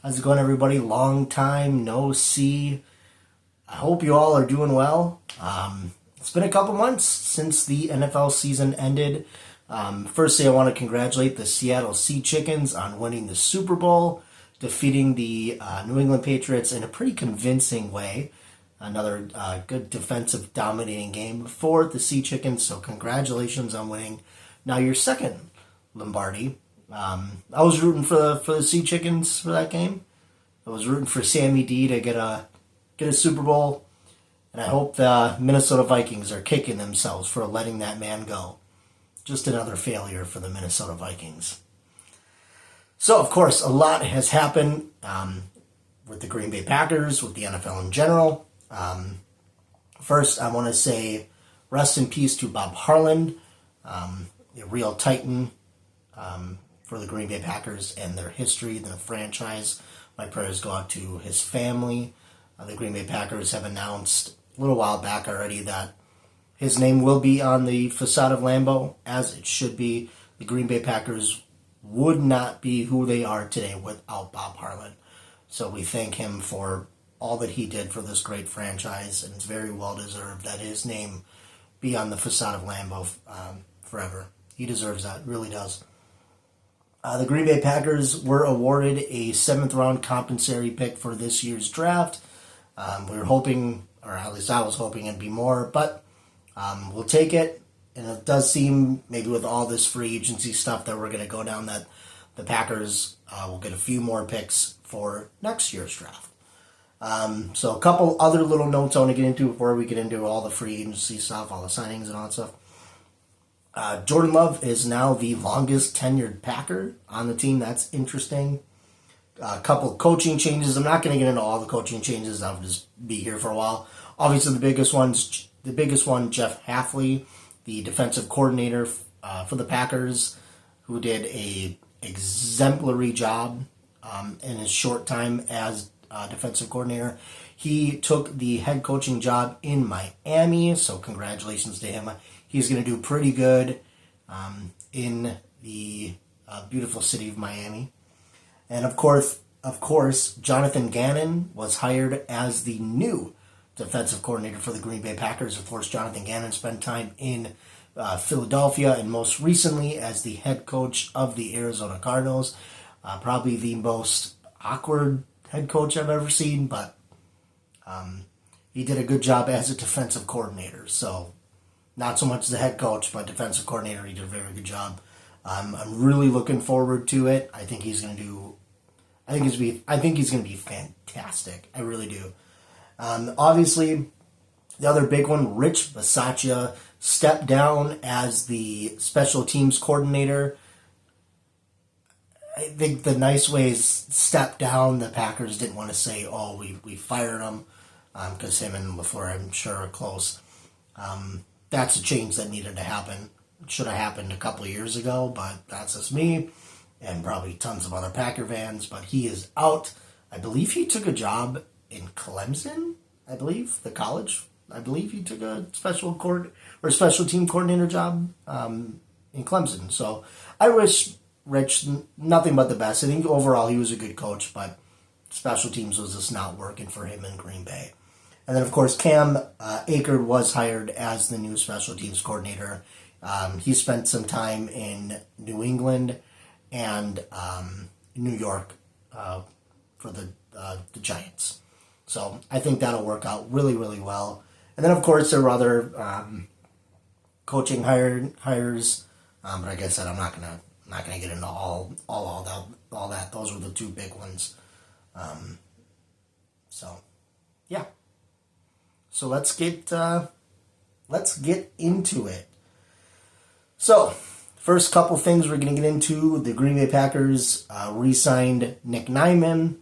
How's it going, everybody? Long time no see. I hope you all are doing well. It's been a couple months since the NFL season ended. Firstly, I want to congratulate the Seattle Sea Chickens on winning the Super Bowl, defeating the New England Patriots in a pretty convincing way. Another good defensive dominating game for the Sea Chickens, so congratulations on winning now your second Lombardi. I was rooting for the Sea Chickens for that game. I was rooting for Sammy D to get a Super Bowl, and I hope the Minnesota Vikings are kicking themselves for letting that man go. Just another failure for the Minnesota Vikings. So, of course, a lot has happened with the Green Bay Packers, with the NFL in general. First, I want to say rest in peace to Bob Harland, a real titan for the Green Bay Packers and their history, their franchise. My prayers go out to his family. The Green Bay Packers have announced a little while back already that his name will be on the facade of Lambeau, as it should be. The Green Bay Packers would not be who they are today without Bob Harland. So we thank him for all that he did for this great franchise, and it's very well deserved that his name be on the facade of Lambeau forever. He deserves that, really does. The Green Bay Packers were awarded a 7th-round compensatory pick for this year's draft. We were hoping, or at least I was hoping it'd be more, but we'll take it. And it does seem, maybe with all this free agency stuff that we're going to go down, that the Packers will get a few more picks for next year's draft. So a couple other little notes I want to get into before we get into all the free agency stuff, all the signings and all that stuff. Jordan Love is now the longest tenured Packer on the team. That's interesting. A couple of coaching changes. I'm not going to get into all the coaching changes. I'll just be here for a while. Obviously, the biggest one, Jeff Hafley, the defensive coordinator for the Packers, who did a exemplary job in his short time as defensive coordinator. He took the head coaching job in Miami, so congratulations to him. He's going to do pretty good in the beautiful city of Miami. And of course, Jonathan Gannon was hired as the new defensive coordinator for the Green Bay Packers. Of course, Jonathan Gannon spent time in Philadelphia and most recently as the head coach of the Arizona Cardinals. Probably the most awkward head coach I've ever seen, but he did a good job as a defensive coordinator. So, not so much as the head coach, but defensive coordinator, he did a very good job. I'm really looking forward to it. I think he's going to be fantastic. I really do. Obviously, the other big one, Rich Bisaccia stepped down as the special teams coordinator. I think the nice way is step down. The Packers didn't want to say, oh, we fired him, because him and LaFleur, I'm sure, are close. That's a change that needed to happen. It should have happened a couple of years ago, but that's just me and probably tons of other Packer fans. But he is out. I believe he took a job in Clemson, the college. I believe he took a special team coordinator job in Clemson. So I wish Rich nothing but the best. I think overall he was a good coach, but special teams was just not working for him in Green Bay. And then, of course, Cam Akers was hired as the new special teams coordinator. He spent some time in New England and New York for the Giants. So I think that'll work out really, really well. And then, of course, there were other coaching hires. But like I said, I'm not gonna get into all that. Those were the two big ones. So, yeah. So let's get into it. So, first couple things we're going to get into. The Green Bay Packers re-signed Nick Nyman,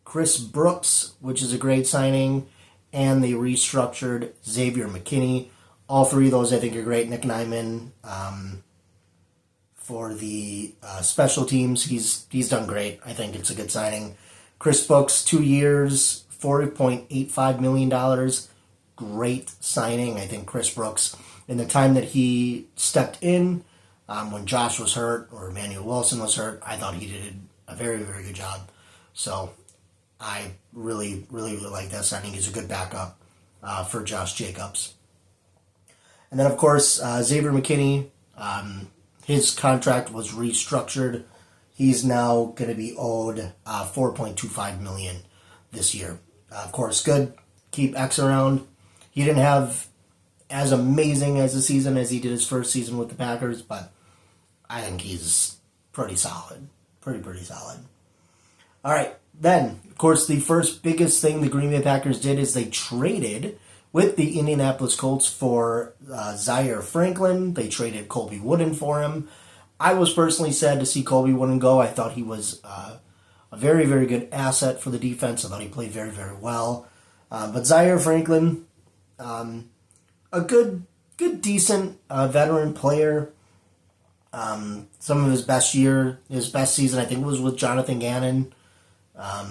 Chris Brooks, which is a great signing, and they restructured Xavier McKinney. All three of those I think are great. Nick Nyman for the special teams, he's done great. I think it's a good signing. Chris Brooks, 2 years, $4.85 million. Great signing. I think Chris Brooks, in the time that he stepped in, when Josh was hurt or Emmanuel Wilson was hurt, I thought he did a very, very good job. So I really, really, really like that signing. He's a good backup for Josh Jacobs. And then, of course, Xavier McKinney, his contract was restructured. He's now going to be owed $4.25 million this year. Of course, good. Keep X around. He didn't have as amazing as a season as he did his first season with the Packers, but I think he's pretty solid. Pretty solid. All right. Then, of course, the first biggest thing the Green Bay Packers did is they traded with the Indianapolis Colts for Zaire Franklin. They traded Colby Wooden for him. I was personally sad to see Colby Wooden go. I thought he was a very, very good asset for the defense. I thought he played very, very well. But Zaire Franklin, a good, decent veteran player. Some of his best season, I think, was with Jonathan Gannon.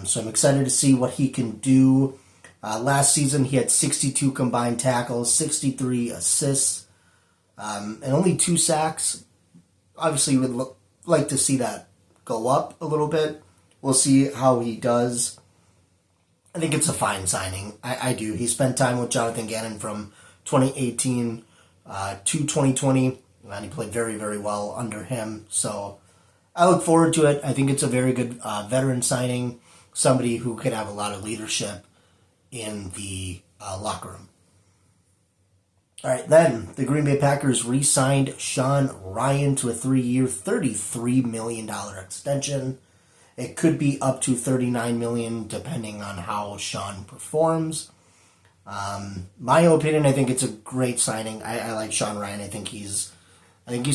So I'm excited to see what he can do. Last season, he had 62 combined tackles, 63 assists, and only 2 sacks. Obviously, would like to see that go up a little bit. We'll see how he does. I think it's a fine signing. I do. He spent time with Jonathan Gannon from 2018 to 2020, and he played very, very well under him. So I look forward to it. I think it's a very good veteran signing, somebody who could have a lot of leadership in the locker room. All right, then the Green Bay Packers re-signed Sean Rhyan to a 3-year, $33 million extension. It could be up to $39 million depending on how Sean performs. My opinion, I think it's a great signing. I like Sean Rhyan. I think he's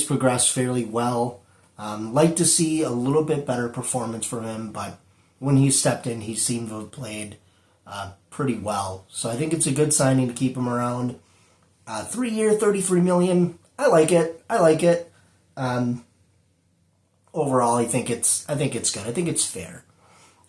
progressed fairly well. Like to see a little bit better performance from him, but when he stepped in, he seemed to have played pretty well. So I think it's a good signing to keep him around. 3-year, $33 million. I like it. Overall, I think it's good. I think it's fair.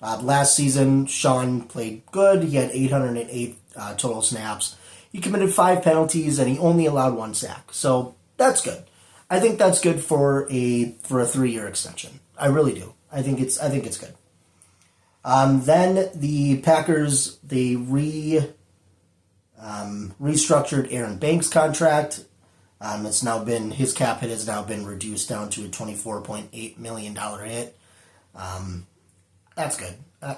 Last season, Sean played good. He had 808 total snaps. He committed 5 penalties, and he only allowed 1 sack. So that's good. I think that's good for a 3-year extension. I really do. I think it's good. Then the Packers, they restructured Aaron Banks' contract. His cap hit has now been reduced down to a $24.8 million hit. That's good.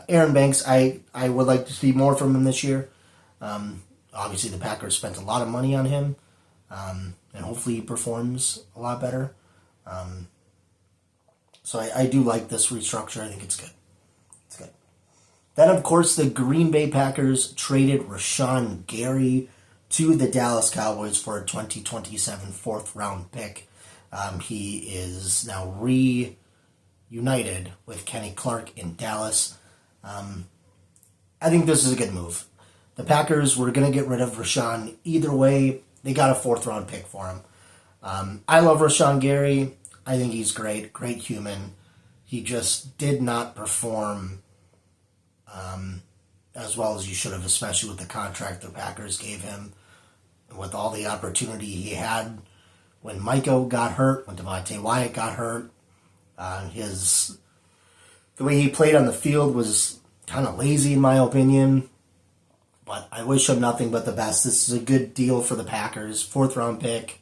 Aaron Banks, I would like to see more from him this year. Obviously, the Packers spent a lot of money on him, and hopefully he performs a lot better. So I do like this restructure. I think it's good. Then, of course, the Green Bay Packers traded Rashawn Gary to the Dallas Cowboys for a 2027 4th-round pick. He is now reunited with Kenny Clark in Dallas. I think this is a good move. The Packers were going to get rid of Rashawn either way. They got a 4th-round pick for him. I love Rashawn Gary. I think he's great human. He just did not perform as well as he should have, especially with the contract the Packers gave him, and with all the opportunity he had when Micah got hurt, when Devontae Wyatt got hurt. The way he played on the field was kind of lazy in my opinion, but I wish him nothing but the best. This is a good deal for the Packers, 4th-round pick.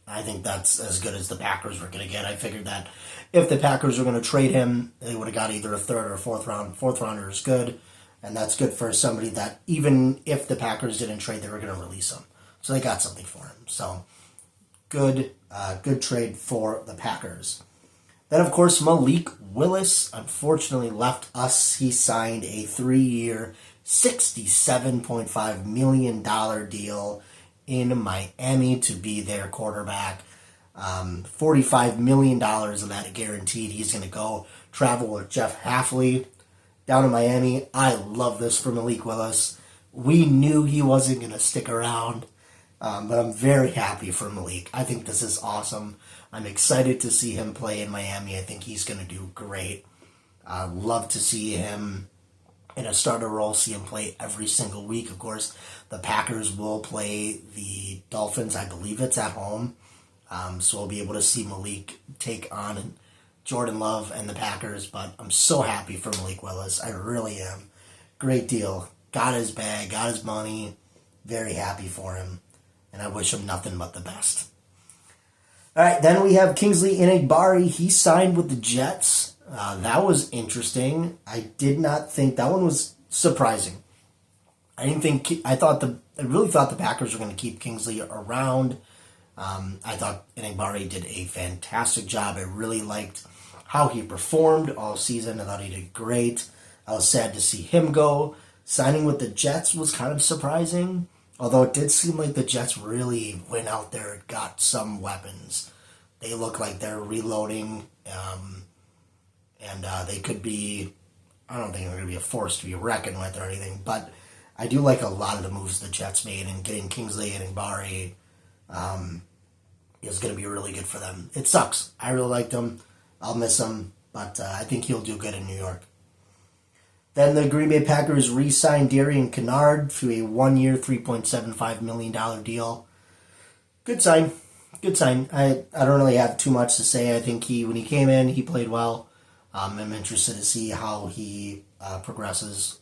I think that's as good as the Packers were going to get. I figured that if the Packers were going to trade him, they would have got either a 3rd or 4th round. 4th-rounder is good, and that's good for somebody that even if the Packers didn't trade, they were going to release him. So they got something for him. So good trade for the Packers. Then, of course, Malik Willis unfortunately left us. He signed a 3-year, $67.5 million deal in Miami to be their quarterback. $45 million of that guaranteed. He's going to go travel with Jeff Hafley down to Miami. I love this for Malik Willis. We knew he wasn't going to stick around, but I'm very happy for Malik. I think this is awesome. I'm excited to see him play in Miami. I think he's going to do great. Love to see him in a starter role, see him play every single week. Of course, the Packers will play the Dolphins. I believe it's at home. So we'll be able to see Malik take on Jordan Love and the Packers, but I'm so happy for Malik Willis. I really am. Great deal. Got his bag, got his money. Very happy for him. And I wish him nothing but the best. All right, then we have Kingsley Enagbare. He signed with the Jets. That was interesting. I did not think that one was surprising. I really thought the Packers were going to keep Kingsley around. I thought Enagbare did a fantastic job. I really liked how he performed all season. I thought he did great. I was sad to see him go. Signing with the Jets was kind of surprising, although it did seem like the Jets really went out there and got some weapons. They look like they're reloading, and they could be, I don't think they're going to be a force to be reckoned with or anything, but I do like a lot of the moves the Jets made, and getting Kingsley Enagbare is going to be really good for them. It sucks. I really liked him. I'll miss him, but I think he'll do good in New York. Then the Green Bay Packers re-signed Darian Kinnard to a 1-year, $3.75 million deal. Good sign. Good sign. I don't really have too much to say. I think when he came in, he played well. I'm interested to see how he progresses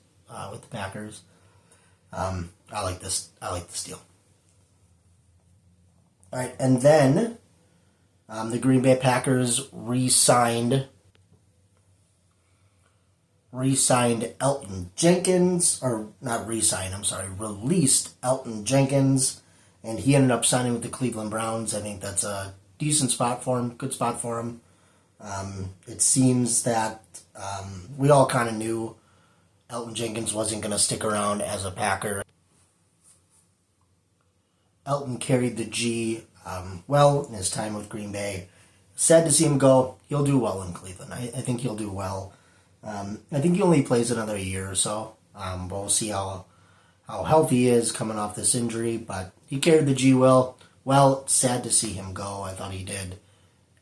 with the Packers. I like this deal. All right, and then the Green Bay Packers re-signed Elgton Jenkins, or not re-signed, I'm sorry, released Elgton Jenkins, and he ended up signing with the Cleveland Browns. I think that's a decent spot for him, good spot for him. It seems that we all kind of knew Elgton Jenkins wasn't going to stick around as a Packer. Elgton carried the G well in his time with Green Bay. Sad to see him go. He'll do well in Cleveland. I think he'll do well. I think he only plays another year or so. But we'll see how healthy he is coming off this injury. But he carried the G well. Well, sad to see him go. I thought he did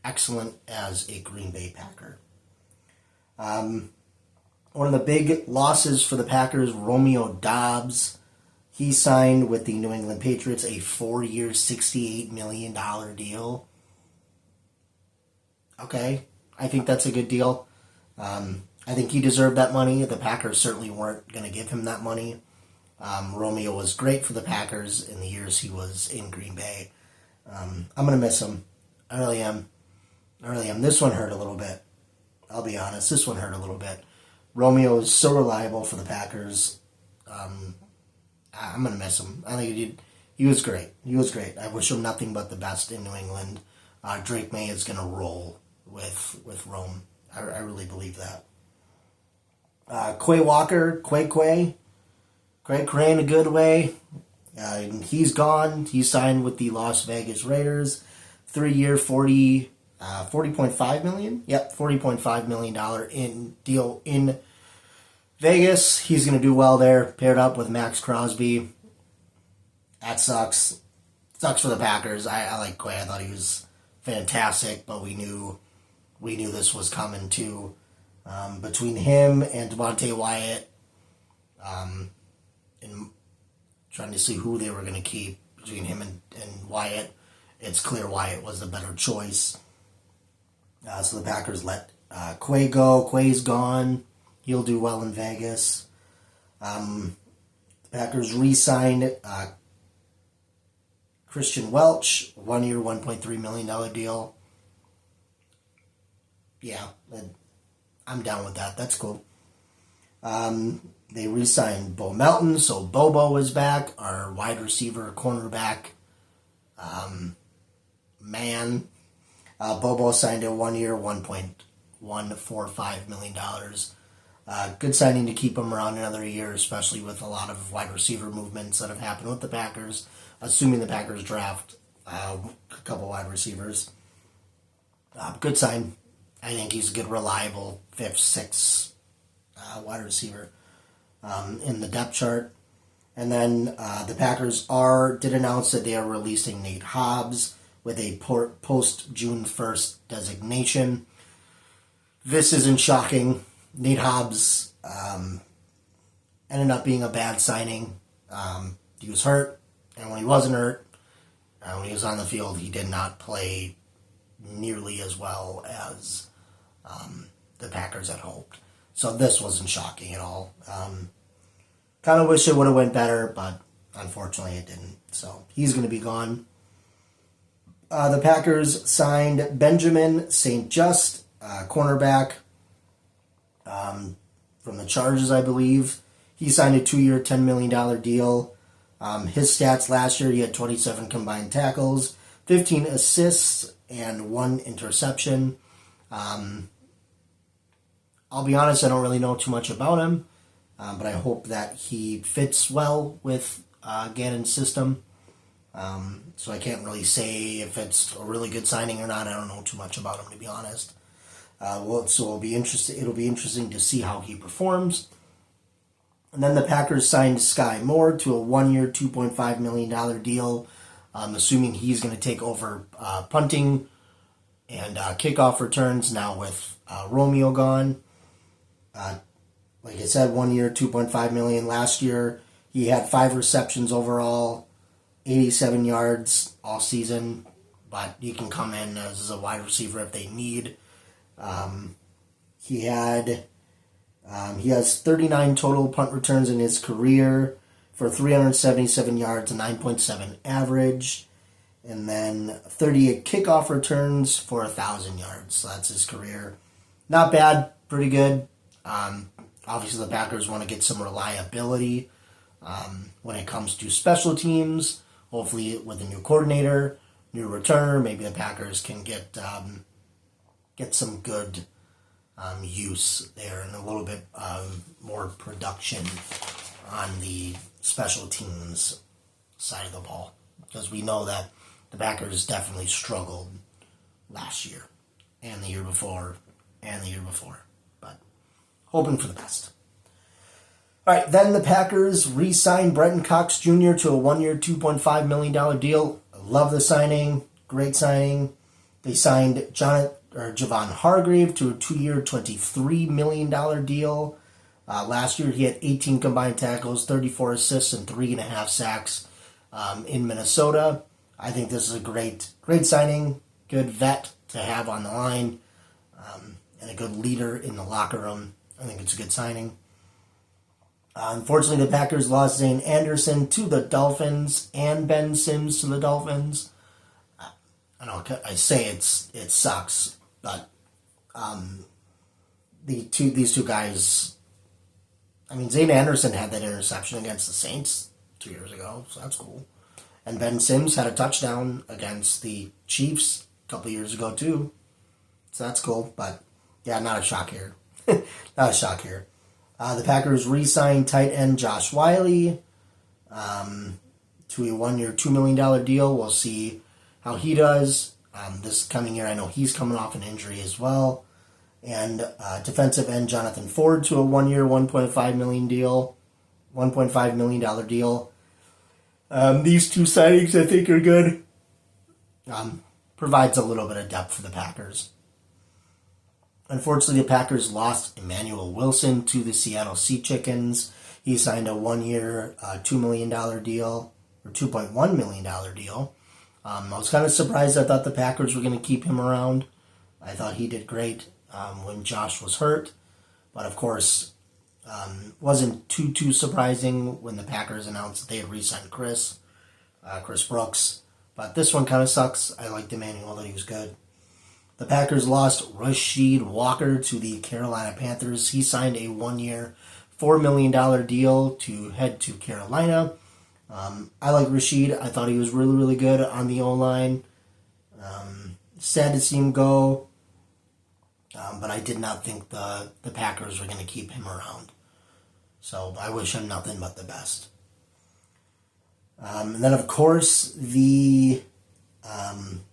excellent as a Green Bay Packer. One of the big losses for the Packers, Romeo Doubs. He signed with the New England Patriots a 4-year, $68 million deal. Okay, I think that's a good deal. I think he deserved that money. The Packers certainly weren't going to give him that money. Romeo was great for the Packers in the years he was in Green Bay. I'm going to miss him. I really am. This one hurt a little bit. I'll be honest. This one hurt a little bit. Romeo is so reliable for the Packers. I'm going to miss him. I think he was great. He was great. I wish him nothing but the best in New England. Drake May is going to roll with Rome. I really believe that. Quay Walker, Quay in a good way. He's gone. He signed with the Las Vegas Raiders. 3-year, $40.5 million. Yep, $40.5 million in deal in Vegas. He's going to do well there, paired up with Max Crosby. That sucks. Sucks for the Packers. I like Quay. I thought he was fantastic, but we knew this was coming too. Between him and Devontae Wyatt, and trying to see who they were going to keep between him and Wyatt, it's clear Wyatt was the better choice. So the Packers let Quay go. Quay's gone. He'll do well in Vegas. The Packers re-signed Christian Welch, 1-year, $1.3 million deal. Yeah, I'm down with that. That's cool. They re-signed Bo Melton, so Bobo is back, our wide receiver, cornerback man. Bobo signed a 1-year, $1.145 million. Good signing to keep him around another year, especially with a lot of wide receiver movements that have happened with the Packers, assuming the Packers draft a couple wide receivers. Good sign. I think he's a good, reliable 5th, 6th wide receiver in the depth chart. And then the Packers did announce that they are releasing Nate Hobbs with a post-June 1st designation. This isn't shocking. Nate Hobbs ended up being a bad signing. He was hurt, and when he wasn't hurt, when he was on the field, he did not play nearly as well as the Packers had hoped. So this wasn't shocking at all. Kind of wish it would have went better, but unfortunately it didn't. So he's going to be gone. The Packers signed Benjamin St. Just, cornerback from the Chargers, I believe. He signed a 2-year, $10 million deal. His stats last year, he had 27 combined tackles, 15 assists, and 1 interception. I'll be honest, I don't really know too much about him, but I hope that he fits well with Gannon's system. So I can't really say if it's a really good signing or not. I don't know too much about him, to be honest. So it'll be interesting to see how he performs. And then the Packers signed Sky Moore to a 1-year, $2.5 million deal. Assuming he's going to take over punting and kickoff returns now with Romeo gone. Like I said, 1 year, $2.5 million. Last year, he had 5 receptions overall, 87 yards all season. But he can come in as a wide receiver if they need. He has 39 total punt returns in his career for 377 yards, a 9.7 average, and then 38 kickoff returns for 1,000 yards. So that's his career. Not bad, pretty good. Obviously, the Packers want to get some reliability when it comes to special teams. Hopefully, with a new coordinator, new returner, maybe the Packers can get some good use there and a little bit more production on the special teams side of the ball, because we know that the Packers definitely struggled last year and the year before and the year before, but hoping for the best. All right, then the Packers re-signed Brenton Cox Jr. to a 1-year, $2.5 million deal. I love the signing. Great signing. They signed Javon Hargrave to a 2-year, $23 million deal. Last year, he had 18 combined tackles, 34 assists, and 3.5 sacks in Minnesota. I think this is a great signing. Good vet to have on the line, and a good leader in the locker room. I think it's a good signing. Unfortunately, the Packers lost Zane Anderson to the Dolphins and Ben Sims to the Dolphins. I know I say it sucks, but these two guys. I mean, Zane Anderson had that interception against the Saints 2 years ago, so that's cool. And Ben Sims had a touchdown against the Chiefs a couple years ago too, so that's cool. But yeah, not a shock here. Not a shock here. The Packers re-signed tight end Josh Wiley to a 1-year, $2 million deal. We'll see how he does this coming year. I know he's coming off an injury as well. And defensive end Jonathan Ford to a 1-year, $1.5 million deal. These two signings I think are good. Provides a little bit of depth for the Packers. Unfortunately, the Packers lost Emmanuel Wilson to the Seattle Sea Chickens. He signed a 1-year, $2 million deal, or $2.1 million deal. I was kind of surprised. I thought the Packers were going to keep him around. I thought he did great when Josh was hurt. But of course, wasn't too surprising when the Packers announced that they had re-signed Chris Brooks. But this one kind of sucks. I liked Emmanuel, that he was good. The Packers lost Rasheed Walker to the Carolina Panthers. He signed a 1-year, $4 million deal to head to Carolina. I like Rasheed. I thought he was really, really good on the O-line. Sad to see him go, but I did not think the Packers were going to keep him around. So I wish him nothing but the best. And then, of course, the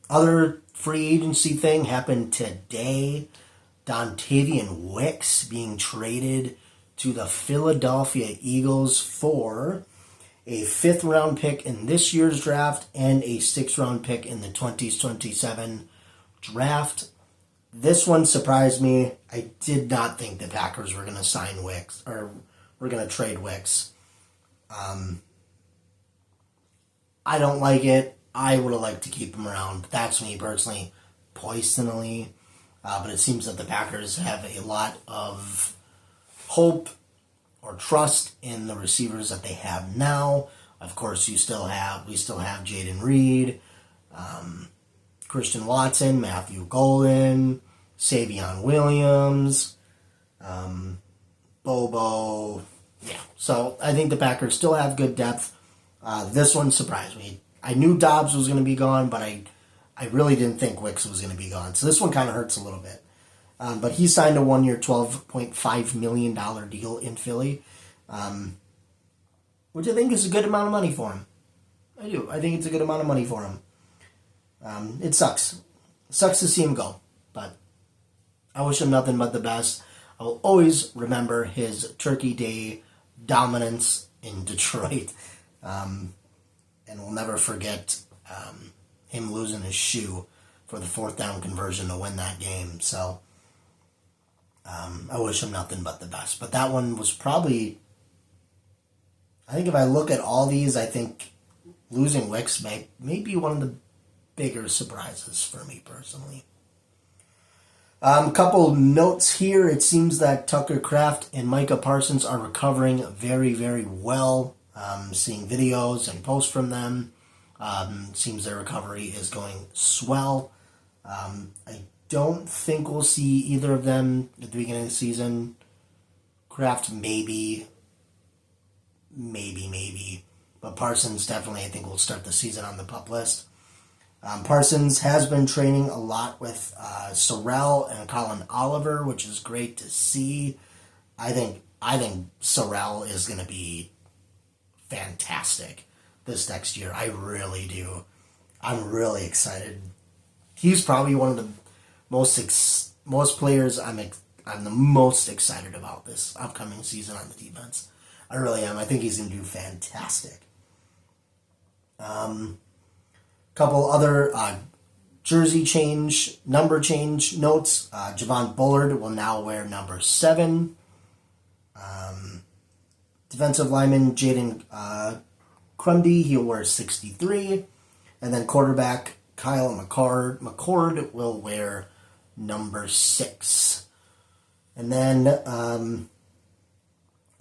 other free agency thing happened today. Dontavian Wicks being traded to the Philadelphia Eagles for a 5th-round pick in this year's draft and a 6th-round pick in the 2027 draft. This one surprised me. I did not think the Packers were going to sign Wicks, or were going to trade Wicks. I don't like it. I would have liked to keep him around. That's me personally, personally. but it seems that the Packers have a lot of hope or trust in the receivers that they have now. Of course, we still have Jaden Reed, Christian Watson, Matthew Golden, Savion Williams, Bobo. Yeah, so I think the Packers still have good depth. This one surprised me. I knew Dobbs was going to be gone, but I really didn't think Wicks was going to be gone. So this one kind of hurts a little bit. But he signed a 1-year, $12.5 million deal in Philly, which I think is a good amount of money for him. I do. I think it's a good amount of money for him. It sucks. It sucks to see him go, but I wish him nothing but the best. I will always remember his Turkey Day dominance in Detroit, and we'll never forget him losing his shoe for the 4th down conversion to win that game. So I wish him nothing but the best. But that one was probably, I think if I look at all these, I think losing Wicks may be one of the bigger surprises for me personally. Couple notes here. It seems that Tucker Kraft and Micah Parsons are recovering very, very well. Seeing videos and posts from them. Seems their recovery is going swell. I don't think we'll see either of them at the beginning of the season. Kraft maybe. But Parsons definitely, I think, will start the season on the PUP list. Parsons has been training a lot with Sorrell and Colin Oliver, which is great to see. I think Sorrell is going to be fantastic this next year. I really do. I'm really excited. He's probably one of the most players I'm the most excited about this upcoming season on the defense. I really am. I think he's going to do fantastic. Couple other jersey change, number change notes. Javon Bullard will now wear number 7. Defensive lineman Jaden Crumdy, he'll wear 63. And then quarterback Kyle McCord will wear number 6. And then the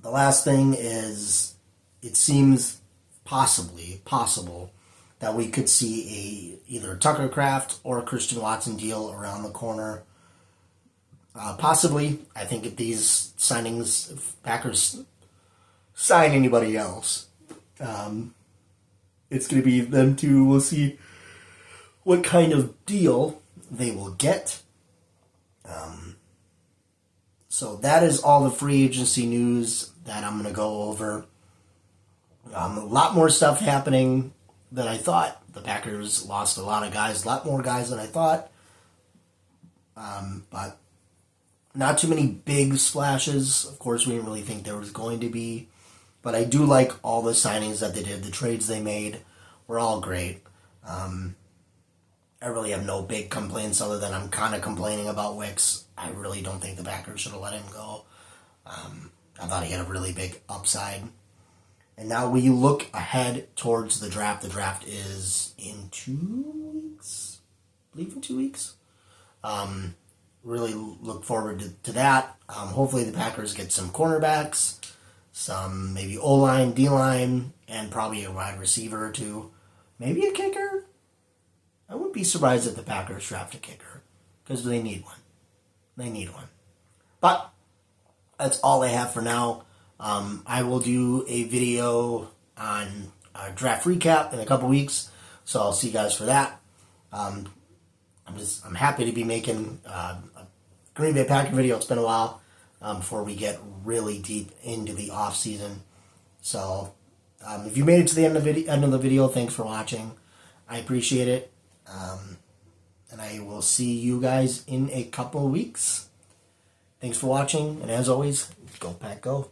last thing is, it seems possible that we could see either a Tucker Kraft or a Christian Watson deal around the corner. Possibly. I think if these signings, if Packers sign anybody else, it's going to be them two. We'll see what kind of deal they will get. So that is all the free agency news that I'm going to go over. A lot more stuff happening than I thought. The Packers lost a lot more guys than I thought. But not too many big splashes. Of course, we didn't really think there was going to be. But I do like all the signings that they did. The trades they made were all great. I really have no big complaints other than I'm kind of complaining about Wicks. I really don't think the Packers should have let him go. I thought he had a really big upside. And now we look ahead towards the draft. The draft is in 2 weeks. I believe in 2 weeks. Really look forward to that. Hopefully the Packers get some cornerbacks, some maybe O-line, D-line, and probably a wide receiver or two. Maybe a kicker. I wouldn't be surprised if the Packers draft a kicker, because they need one. But that's all I have for now. I will do a video on our draft recap in a couple weeks, so I'll see you guys for that. I'm happy to be making a Green Bay Packer video. It's been a while before we get really deep into the off season. So if you made it to the end of the video, thanks for watching. I appreciate it. And I will see you guys in a couple of weeks. Thanks for watching, and as always, go Pack Go.